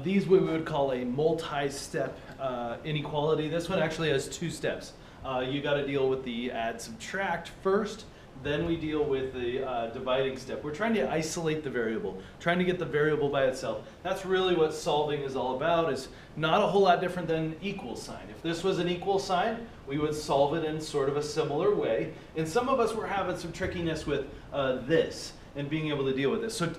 These we would call a multi-step inequality. This one actually has two steps. You got to deal with the add subtract first, then we deal with the dividing step. We're trying to isolate the variable, trying to get the variable by itself. That's really what solving is all about. It's not a whole lot different than equal sign. If this was an equal sign, we would solve it in sort of a similar way. And some of us were having some trickiness with this and being able to deal with this. So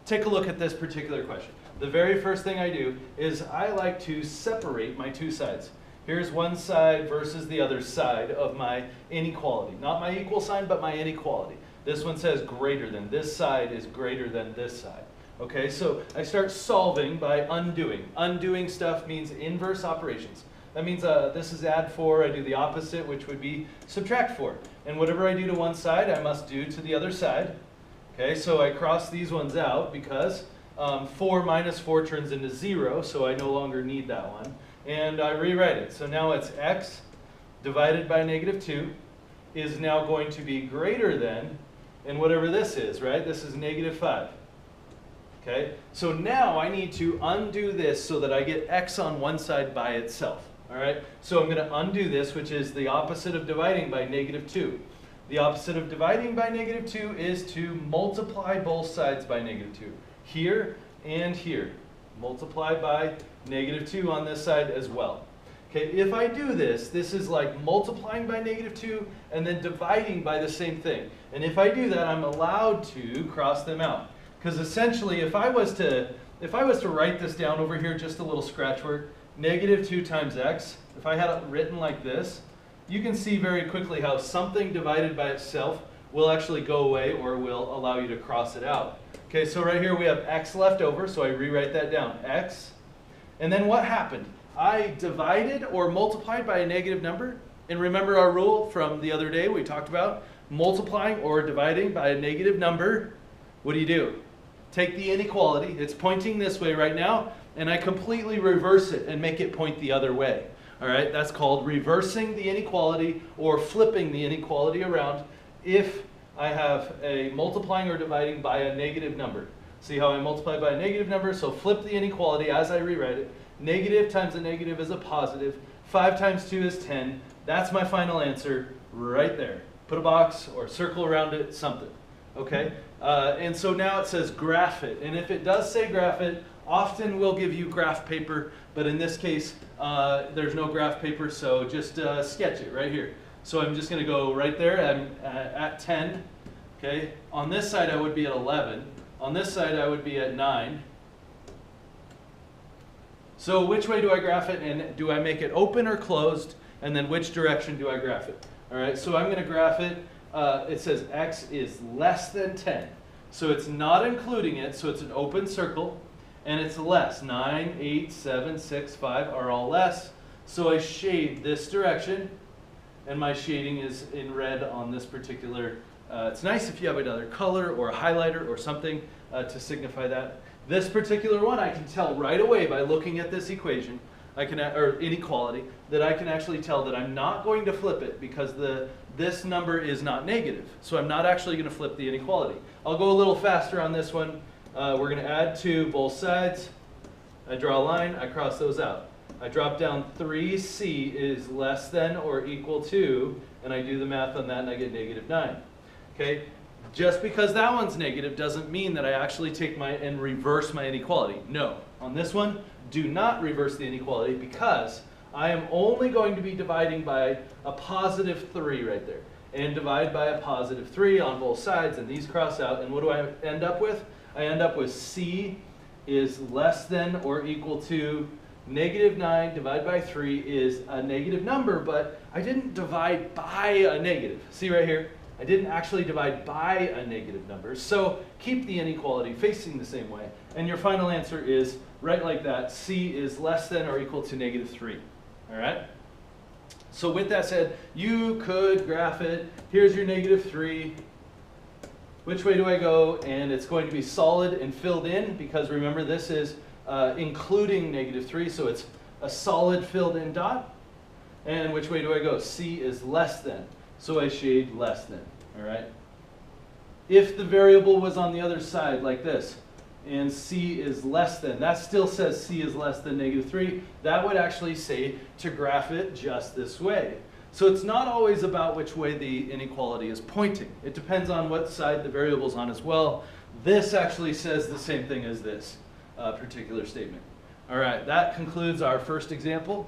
take a look at this particular question. The very first thing I do is I like to separate my two sides. Here's one side versus the other side of my inequality. Not my equal sign, but my inequality. This one says greater than. This side is greater than this side. Okay, so I start solving by undoing. Undoing stuff means inverse operations. That means this is add 4, I do the opposite, which would be subtract 4. And whatever I do to one side, I must do to the other side. Okay, so I cross these ones out because 4 minus 4 turns into 0, so I no longer need that one. And I rewrite it. So now it's x divided by negative 2 is now going to be greater than, and whatever this is, right? This is negative 5. Okay, so now I need to undo this so that I get x on one side by itself. All right, so I'm going to undo this, which is the opposite of dividing by negative 2. The opposite of dividing by negative 2 is to multiply both sides by negative 2. Here and here. Multiply by negative 2 on this side as well. Okay, if I do this, this is like multiplying by negative 2 and then dividing by the same thing. And if I do that, I'm allowed to cross them out. Because essentially, if I was to write this down over here, just a little scratch word, negative 2 times x, if I had it written like this, you can see very quickly how something divided by itself will actually go away or will allow you to cross it out. Okay, so right here we have x left over, so I rewrite that down, x. And then what happened? I divided or multiplied by a negative number. And remember our rule from the other day we talked about? Multiplying or dividing by a negative number. What do? Take the inequality, it's pointing this way right now, and I completely reverse it and make it point the other way. All right, that's called reversing the inequality or flipping the inequality around if I have a multiplying or dividing by a negative number. See how I multiply by a negative number? So flip the inequality as I rewrite it. Negative times a negative is a positive. 5 times 2 is 10. That's my final answer right there. Put a box or circle around it, something. Okay? And so now it says graph it. And if it does say graph it, often we'll give you graph paper. But in this case, there's no graph paper, so just sketch it right here. So I'm just going to go right there. I'm at 10. Okay? On this side, I would be at 11. On this side, I would be at 9. So which way do I graph it, and do I make it open or closed, and then which direction do I graph it? All right, so I'm going to graph it. It says x is less than 10. So it's not including it, so it's an open circle, and it's less. 9, 8, 7, 6, 5 are all less. So I shade this direction, and my shading is in red on this particular. It's nice if you have another color or a highlighter or something to signify that. This particular one I can tell right away by looking at this equation, or inequality, that I can actually tell that I'm not going to flip it because this number is not negative. So I'm not actually going to flip the inequality. I'll go a little faster on this one. We're going to add 2 both sides. I draw a line, I cross those out. I drop down 3c is less than or equal to, and I do the math on that and I get negative 9. Okay? Just because that one's negative doesn't mean that I actually take and reverse my inequality. No. On this one, do not reverse the inequality because I am only going to be dividing by a positive 3 right there. And divide by a positive 3 on both sides, and these cross out. And what do I end up with? I end up with c is less than or equal to negative 9 divided by 3 is a negative number, but I didn't divide by a negative. See right here? I didn't actually divide by a negative number. So keep the inequality facing the same way. And your final answer is right like that. C is less than or equal to negative 3. All right? So with that said, you could graph it. Here's your negative 3. Which way do I go? And it's going to be solid and filled in because remember this is including negative 3. So it's a solid filled in dot. And which way do I go? C is less than. So I shade less than, all right? If the variable was on the other side like this, and c is less than. That still says c is less than -3. That would actually say to graph it just this way. So it's not always about which way the inequality is pointing. It depends on what side the variable's on as well. This actually says the same thing as this particular statement. All right, that concludes our first example.